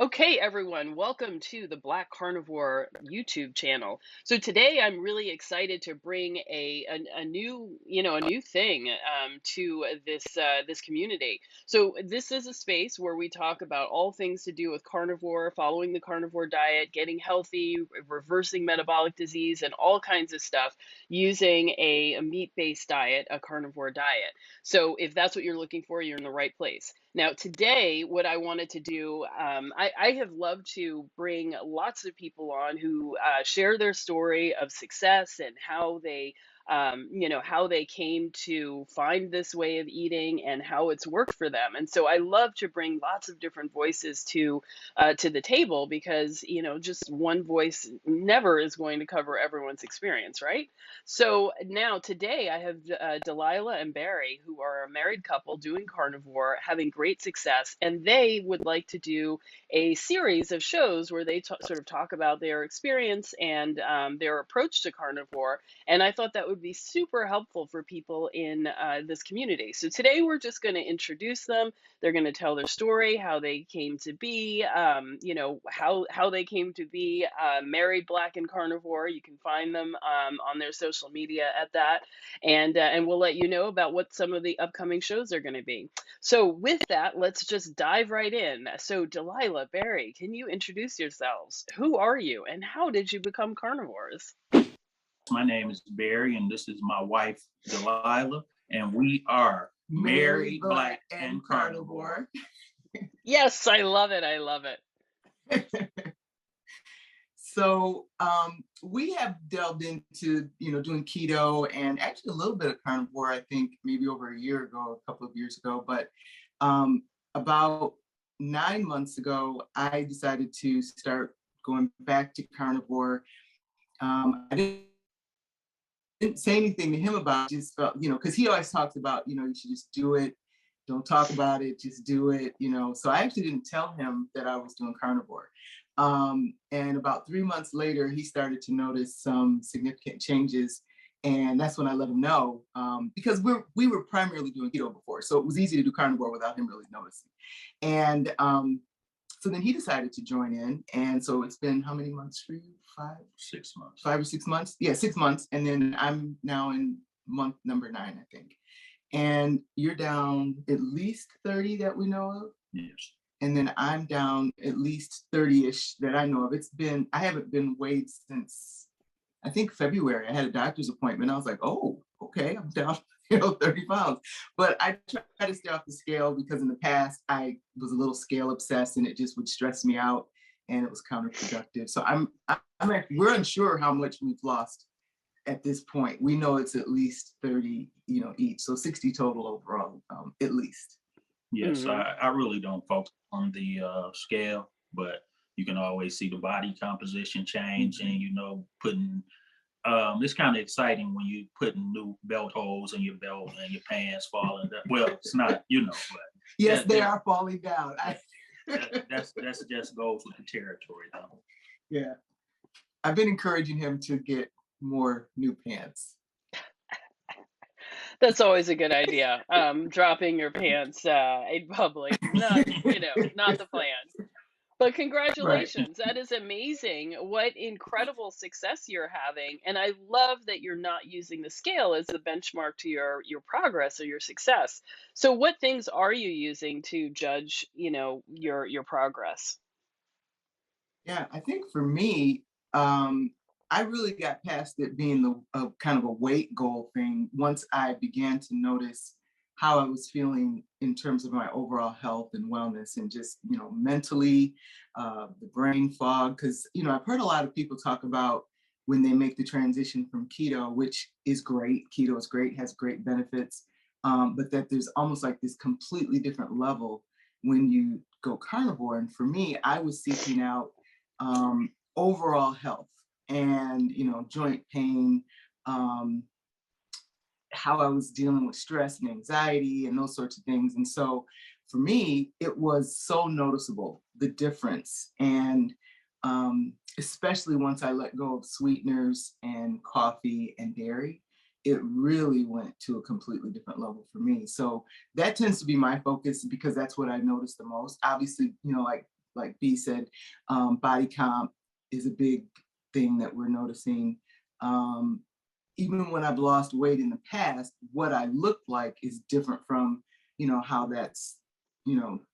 Okay, everyone, welcome to the Black Carnivore YouTube channel. So today I'm really excited to bring a new, a new thing to this community. So this is a space where we talk about all things to do with carnivore, following the carnivore diet, getting healthy, reversing metabolic disease, and all kinds of stuff using a meat-based diet, a carnivore diet. So if that's what you're looking for, you're in the right place. Now, today, what I wanted to do, I have loved to bring lots of people on who share their story of success and how they, how they came to find this way of eating and how it's worked for them. And so I love to bring lots of different voices to the table because, just one voice never is going to cover everyone's experience, right? So now today I have Delilah and Barry, who are a married couple doing carnivore, having great success, and they would like to do a series of shows where they sort of talk about their experience and their approach to carnivore. And I thought that would be super helpful for people in this community. So today we're just going to introduce them. They're going to tell their story, how they came to be, how they came to be married, black, and carnivore. You can find them on their social media at that, and we'll let you know about what some of the upcoming shows are going to be. So with that, let's just dive right in. So Delilah, Barry, can you introduce yourselves? Who are you, and how did you become carnivores? My name is Barry, and this is my wife, Delilah, and we are married, black, and carnivore. Yes, I love it. I love it. So we have delved into, doing keto and actually a little bit of carnivore, I think maybe over a year ago, a couple of years ago. But about 9 months ago, I decided to start going back to carnivore. I didn't say anything to him about it, just felt, because he always talks about, you should just do it. Don't talk about it, just do it, So I actually didn't tell him that I was doing carnivore. And about 3 months later, he started to notice some significant changes. And that's when I let him know, because we were primarily doing keto before. So it was easy to do carnivore without him really noticing. And so then he decided to join in. And so it's been how many months for you? 6 months. 5 or 6 months? Yeah, 6 months. And then I'm now in month number 9, I think. And you're down at least 30 that we know of? Yes. And then I'm down at least 30-ish that I know of. I haven't been weighed since, I think February. I had a doctor's appointment. I was like, oh, okay, I'm down 30 pounds. But I try to stay off the scale because in the past I was a little scale obsessed and it just would stress me out and it was counterproductive. So we're unsure how much we've lost at this point. We know it's at least 30, each. So 60 total overall, at least. Yes, I really don't focus on the scale, but you can always see the body composition change and, putting, it's kind of exciting when you putting new belt holes in your belt and your pants falling down. Well, it's not, but. Yes, they are falling down. That's just goes with the territory though. Yeah. I've been encouraging him to get more new pants. That's always a good idea. Dropping your pants in public, not the plan. But congratulations. Right. That is amazing. What incredible success you're having. And I love that you're not using the scale as the benchmark to your progress or your success. So what things are you using to judge, your progress? Yeah, I think for me, I really got past it being the kind of a weight goal thing once I began to notice how I was feeling in terms of my overall health and wellness and just, mentally, the brain fog. Because, I've heard a lot of people talk about when they make the transition from keto, which is great. Keto is great, has great benefits, but that there's almost like this completely different level when you go carnivore. And for me, I was seeking out overall health and, joint pain, how I was dealing with stress and anxiety and those sorts of things. And so for me, it was so noticeable, the difference. And especially once I let go of sweeteners and coffee and dairy, it really went to a completely different level for me. So that tends to be my focus because that's what I noticed the most. Obviously, like like B said, body comp is a big thing that we're noticing. Even when I've lost weight in the past, what I look like is different from, how that's,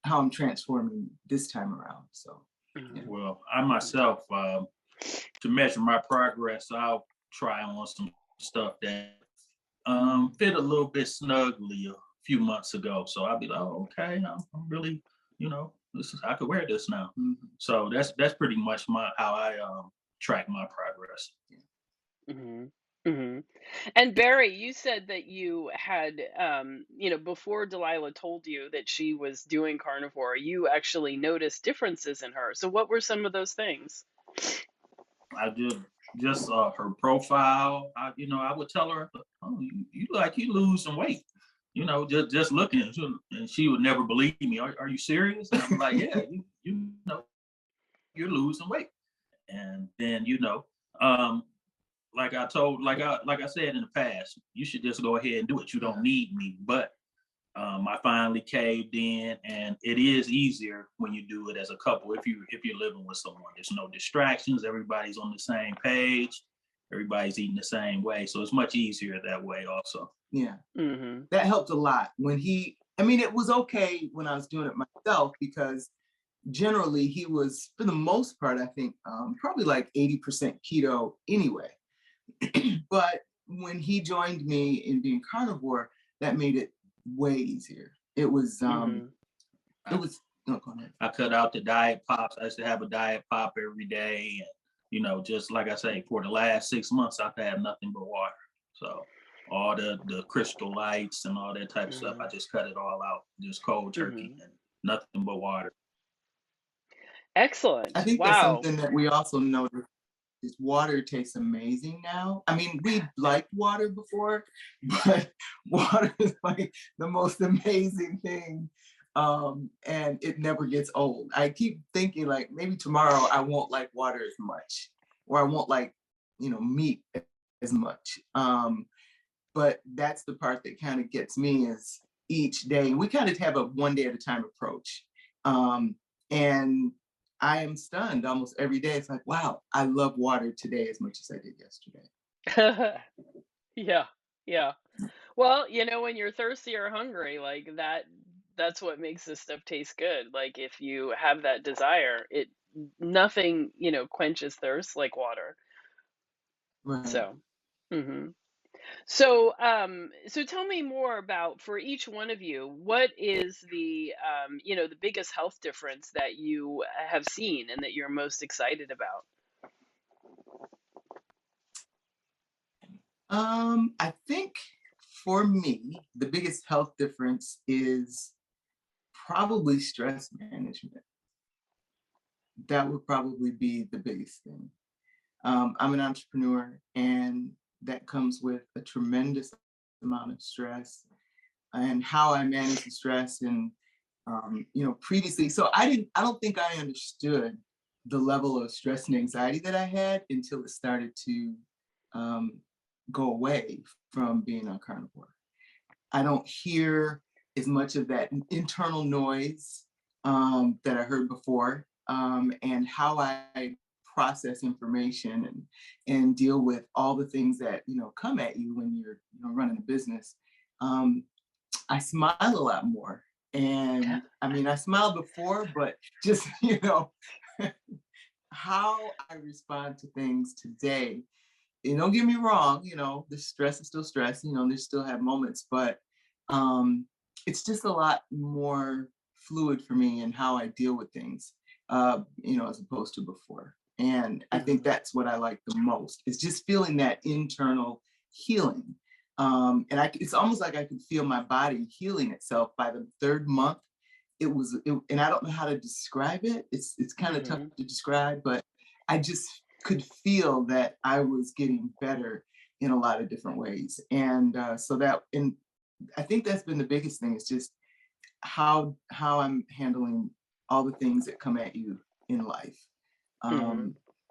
how I'm transforming this time around. So, yeah. Well, I myself, to measure my progress, I'll try on some stuff that fit a little bit snugly a few months ago. So I'll be like, oh, okay, I'm really, I could wear this now. Mm-hmm. So that's pretty much how I track my progress. Mm-hmm. Mm-hmm. And Barry, you said that you had, before Delilah told you that she was doing carnivore, you actually noticed differences in her. So what were some of those things? I did just her profile. I would tell her, oh, you lose some weight. Just looking, and she would never believe me. Are you serious? And I'm like, yeah, you're losing weight. And then like I said in the past, you should just go ahead and do it. You don't need me. But I finally caved in, and it is easier when you do it as a couple. If you're living with someone, there's no distractions. Everybody's on the same page. Everybody's eating the same way, so it's much easier that way. Also, yeah, Mm-hmm. that helped a lot. It was okay when I was doing it myself, because generally he was, for the most part, I think probably like 80% keto anyway. But when he joined me in being carnivore, that made it way easier. It was Mm-hmm. no, go ahead. I cut out the diet pops. I used to have a diet pop every day, and just like I say, for the last 6 months, I've had nothing but water. So all the crystal lights and all that type of stuff, I just cut it all out, just cold turkey and nothing but water. Excellent. I think that's Wow. something that we also noticed. Is water tastes amazing now. I mean, we liked water before, but water is like the most amazing thing. And it never gets old. I keep thinking like maybe tomorrow I won't like water as much, or I won't like, meat as much. But that's the part that kind of gets me, is each day. We kind of have a one day at a time approach. And I am stunned almost every day. It's like, wow, I love water today as much as I did yesterday. Yeah. Yeah. Well, when you're thirsty or hungry, like that's what makes this stuff taste good. Like if you have that desire, nothing, quenches thirst like water. Right. So, mhm. So tell me more about, for each one of you, what is the biggest health difference that you have seen and that you're most excited about? I think for me, the biggest health difference is probably stress management. That would probably be the biggest thing. I'm an entrepreneur, and that comes with a tremendous amount of stress, and how I manage the stress. And previously, so I don't think I understood the level of stress and anxiety that I had until it started to go away from being on carnivore. I don't hear as much of that internal noise that I heard before, and how I process information and deal with all the things that come at you when you're running a business. I smile a lot more, and I mean I smiled before, but just how I respond to things today. And don't get me wrong, the stress is still stress, they still have moments, but it's just a lot more fluid for me in how I deal with things, as opposed to before. And I think that's what I like the most, is just feeling that internal healing. And it's almost like I could feel my body healing itself by the third month. And I don't know how to describe it. It's kind of tough to describe, but I just could feel that I was getting better in a lot of different ways. And and I think that's been the biggest thing, is just how I'm handling all the things that come at you in life.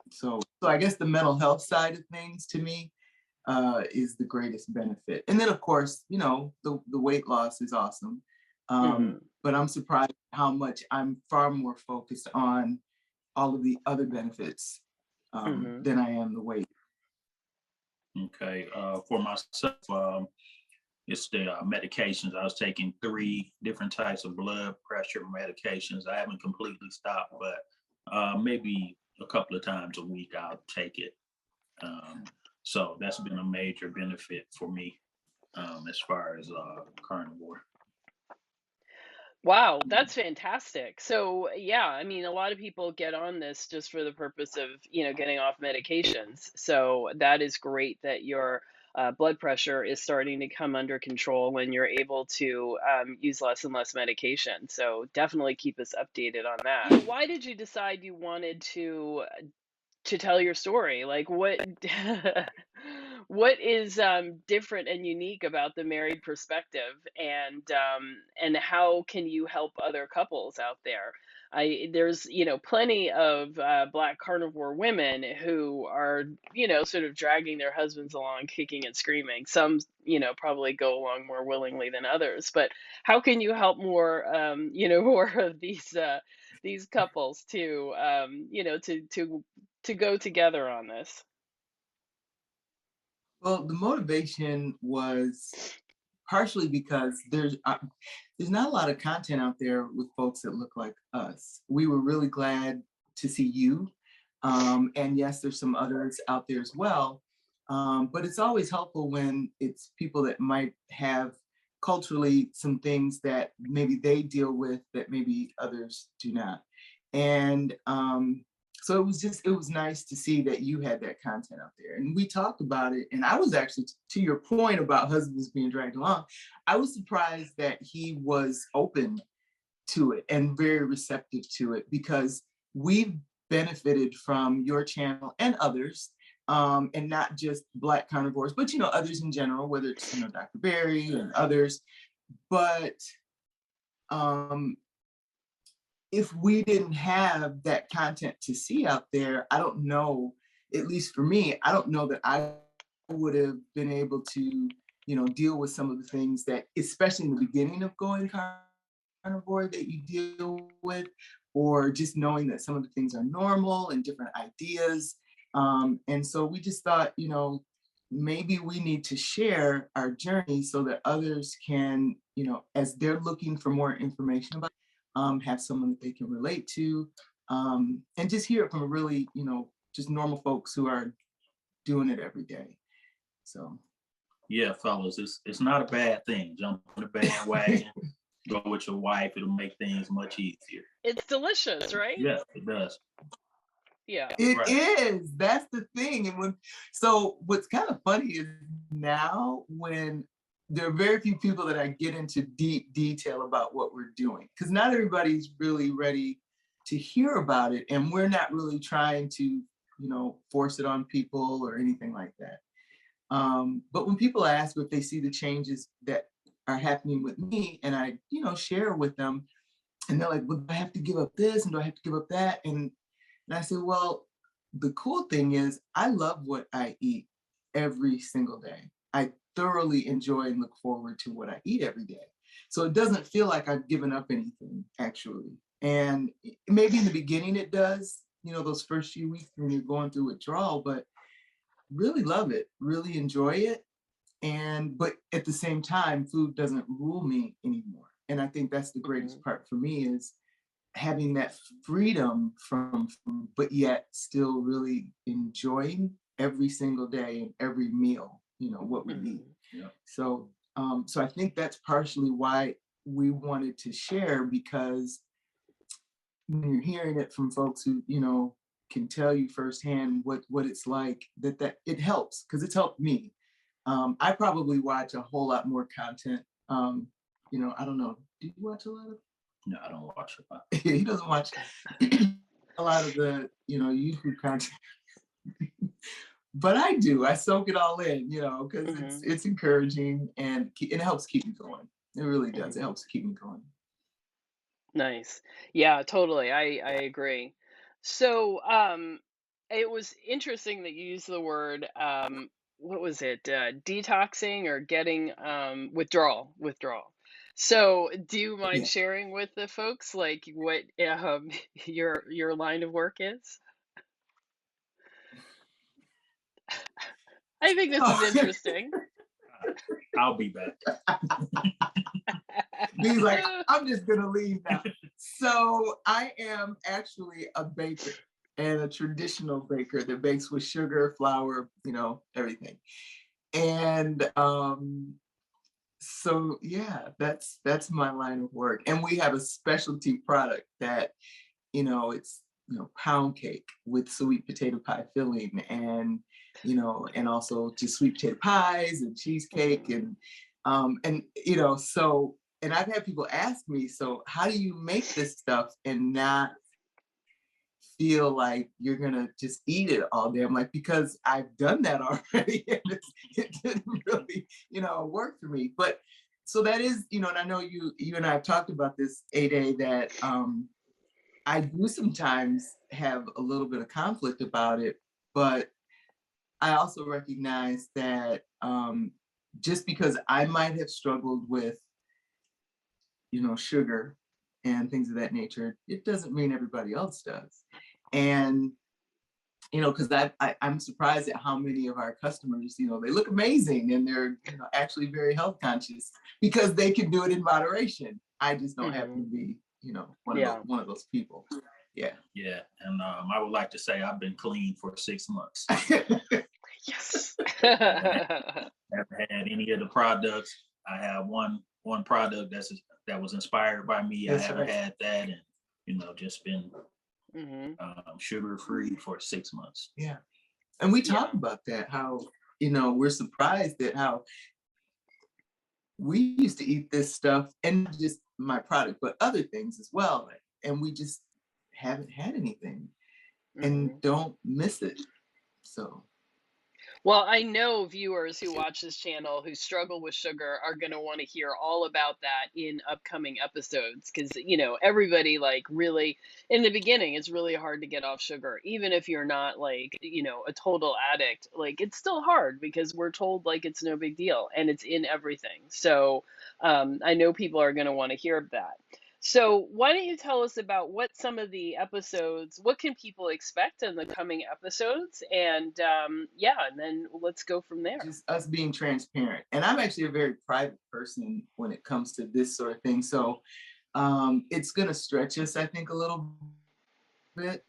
So I guess the mental health side of things to me is the greatest benefit. And then of course, the weight loss is awesome. Hmm. But I'm surprised how much I'm far more focused on all of the other benefits Hmm. than I am the weight. Okay. For myself, it's the medications. I was taking 3 different types of blood pressure medications. I haven't completely stopped, but maybe a couple of times a week I'll take it. Um, so that's been a major benefit for me as far as carnivore. Wow, that's fantastic. So, yeah, I mean, a lot of people get on this just for the purpose of, getting off medications. So, that is great that your blood pressure is starting to come under control when you're able to use less and less medication. So, definitely keep us updated on that. Why did you decide you wanted to tell your story? Like, what what is different and unique about the married perspective, and how can you help other couples out there? There's plenty of Black carnivore women who are sort of dragging their husbands along, kicking and screaming. Some probably go along more willingly than others, but how can you help more more of these couples to to go together on this? Well, the motivation was partially because there's not a lot of content out there with folks that look like us. We were really glad to see you, and yes, there's some others out there as well. But it's always helpful when it's people that might have culturally some things that maybe they deal with that maybe others do not. And so it was nice to see that you had that content out there. And we talked about it. And I was actually, to your point about husbands being dragged along, I was surprised that he was open to it and very receptive to it, because we've benefited from your channel and others, and not just Black carnivores, but others in general, whether it's Dr. Berry and others. But um, if we didn't have that content to see out there, I don't know, at least for me, I don't know that I would have been able to, deal with some of the things that, especially in the beginning of going carnivore, that you deal with, or just knowing that some of the things are normal and different ideas. And so we just thought, maybe we need to share our journey so that others can, as they're looking for more information about, have someone that they can relate to, and just hear it from a really, just normal folks who are doing it every day. So Yeah, fellas, it's not a bad thing. Jump on the bandwagon, go with your wife. It'll make things much easier. It's delicious, right? Yes, it does. Yeah. it Right. is. That's the thing. So what's kind of funny is now when there are very few people that I get into deep detail about what we're doing, because not everybody's really ready to hear about it, and we're not really trying to, force it on people or anything like that. But when people ask if they see the changes that are happening with me, and I, share with them, and they're like, well, do I have to give up this and do I have to give up that? And I said, well, the cool thing is I love what I eat every single day. I thoroughly enjoy and look forward to what I eat every day. So it doesn't feel like I've given up anything, actually. And maybe in the beginning it does, those first few weeks when you're going through withdrawal, but really love it, really enjoy it. But at the same time, food doesn't rule me anymore. And I think that's the Hmm. greatest part for me, is having that freedom from food, but yet still really enjoying every single day and every meal, what we eat. Hmm. Yeah. So I think that's partially why we wanted to share, because when you're hearing it from folks who, can tell you firsthand what it's like, that it helps, because it's helped me. I probably watch a whole lot more content. I don't know. Do you watch a lot of No, I don't watch it. he doesn't watch a lot of the YouTube content, but I do. I soak it all in, because Hmm. it's encouraging, and it helps keep me going. It really does. It Hmm. helps keep me going. Nice. Yeah, totally. I agree. So, it was interesting that you used the word, what was it? Detoxing or getting, withdrawal. So, do you mind Yeah. sharing with the folks like what your line of work is? I think this is Oh, interesting. I'll be back. he's like, I'm just gonna leave now. So I am actually a baker, and a traditional baker that bakes with sugar, flour, everything. And so yeah, that's my line of work. And we have a specialty product that, it's pound cake with sweet potato pie filling, and also just sweet potato pies and cheesecake, Mhm. and and I've had people ask me, so how do you make this stuff and not feel like you're gonna just eat it all day? I'm like, because I've done that already, and it didn't really, work for me. But so that is, and I know you and I have talked about this, A-Day, that I do sometimes have a little bit of conflict about it, but I also recognize that just because I might have struggled with, sugar and things of that nature, it doesn't mean everybody else does. And because I'm surprised at how many of our customers, they look amazing and they're actually very health conscious because they can do it in moderation. I just don't happen to Mhm. be, Yeah. one of those people. Yeah. Yeah, and I would like to say I've been clean for 6 months. Yes. Haven't had any of the products. I have one product that was inspired by me. I That's haven't right. had that, and just been Mhm. sugar free for 6 months. Yeah. And we talk Yeah. about that, how, we're surprised at how we used to eat this stuff, and not just my product, but other things as well. And we just haven't had anything and Mhm. don't miss it. So, Well, I know viewers who watch this channel who struggle with sugar are going to want to hear all about that in upcoming episodes because, everybody like really in the beginning, it's really hard to get off sugar. Even if you're not like, a total addict, like it's still hard because we're told like it's no big deal and it's in everything. So, I know people are going to want to hear that. So, why don't you tell us about what some of the episodes, what can people expect in the coming episodes? And yeah, and then let's go from there. just us being transparent. And I'm actually a very private person when it comes to this sort of thing. So, it's going to stretch us, I think, a little bit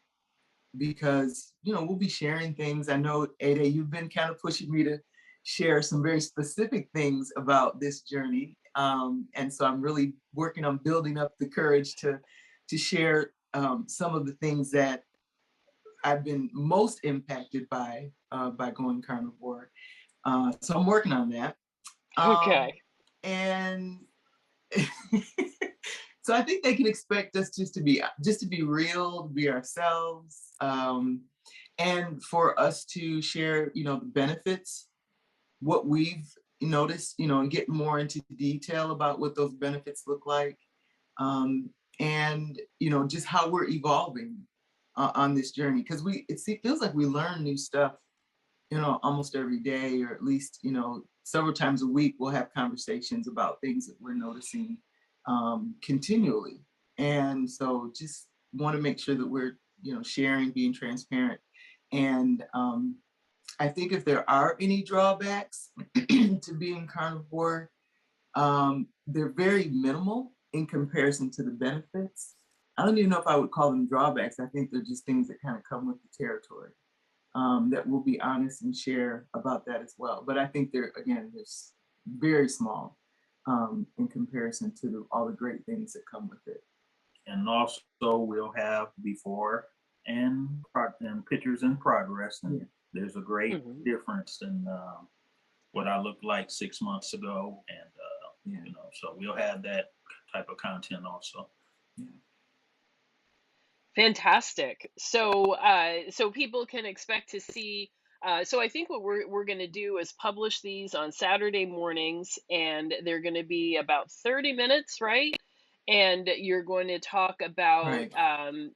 because, we'll be sharing things. I know, Ada, you've been kind of pushing me to share some very specific things about this journey. And so I'm really working on building up the courage to share some of the things that I've been most impacted by going carnivore. So I'm working on that. Um, Okay. and so I think they can expect us just to be real, to be ourselves, and for us to share, the benefits, what we've noticed, and get more into detail about what those benefits look like, um, and just how we're evolving on this journey, because it feels like we learn new stuff, almost every day, or at least, several times a week, we'll have conversations about things that we're noticing continually. And so just want to make sure that we're, sharing, being transparent. And I think if there are any drawbacks to being carnivore, they're very minimal in comparison to the benefits. I don't even know if I would call them drawbacks. I think they're just things that kind of come with the territory, that we'll be honest and share about that as well. But I think they're very small in comparison to all the great things that come with it. And also we'll have before and pictures in progress, and Yeah. there's a great Hmm. difference in what I looked like 6 months ago, and Yeah. so we'll have that type of content also. Yeah. Fantastic. So, so people can expect to see. So I think what we're going to do is publish these on Saturday mornings, and they're going to be about 30 minutes, right? And you're going to talk about, Right.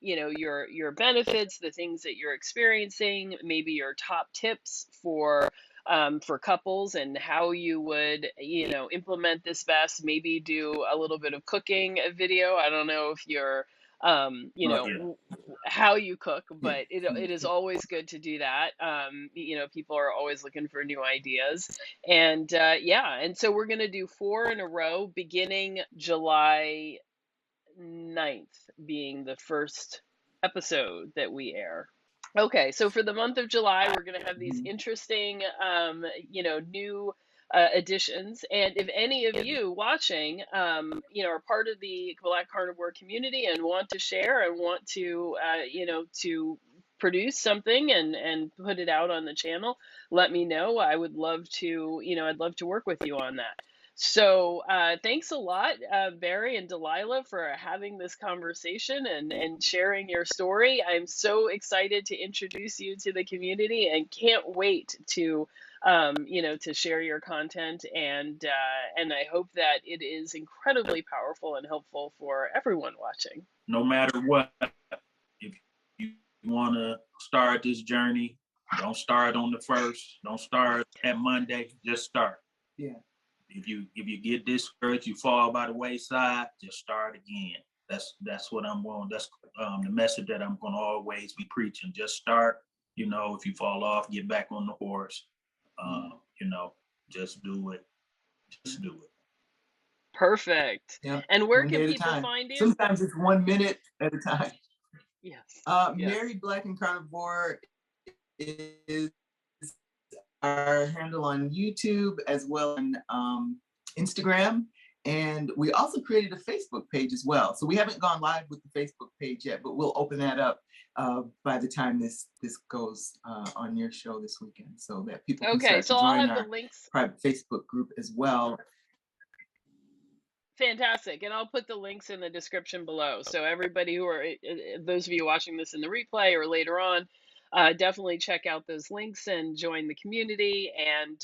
your benefits, the things that you're experiencing, maybe your top tips for for couples and how you would, implement this best. Maybe do a little bit of cooking video. I don't know if you're, Yeah. how you cook, Yeah. but it is always good to do that. People are always looking for new ideas. And yeah, and so we're going to do 4 in a row, beginning July 9th being the first episode that we air. Okay, so for the month of July, we're going to have these Mhm. interesting, new additions. And if any of you watching, are part of the Black Carnivore community and want to share and want to, to produce something and put it out on the channel, let me know. I would love to, I'd love to work with you on that. So thanks a lot, Barry and Delilah, for having this conversation and sharing your story. I'm so excited to introduce you to the community and can't wait to, to share your content. And I hope that it is incredibly powerful and helpful for everyone watching. No matter what, if you want to start this journey, don't start on the first. Don't start at Monday. Just start. Yeah. If you get discouraged, you fall by the wayside, just start again. That's what I'm going. That's the message that I'm going to always be preaching. Just start. If you fall off, get back on the horse. Just do it. Just do it. Perfect. Yeah. And where One can day at a people time. find you? Sometimes it's 1 minute at a time. Yes. Married Black and Carnivore is our handle on YouTube as well on Instagram. And we also created a Facebook page as well. So we haven't gone live with the Facebook page yet, but we'll open that up by the time this goes on your show this weekend, so that people can start so to I'll join have our the links. private Facebook group as well. Fantastic. And I'll put the links in the description below. So everybody who are, those of you watching this in the replay or later on, definitely check out those links and join the community. And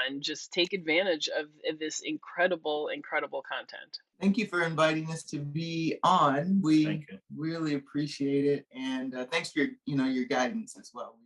and just take advantage of this incredible, incredible content. Thank you for inviting us to be on. We really appreciate it. And thanks for your guidance as well.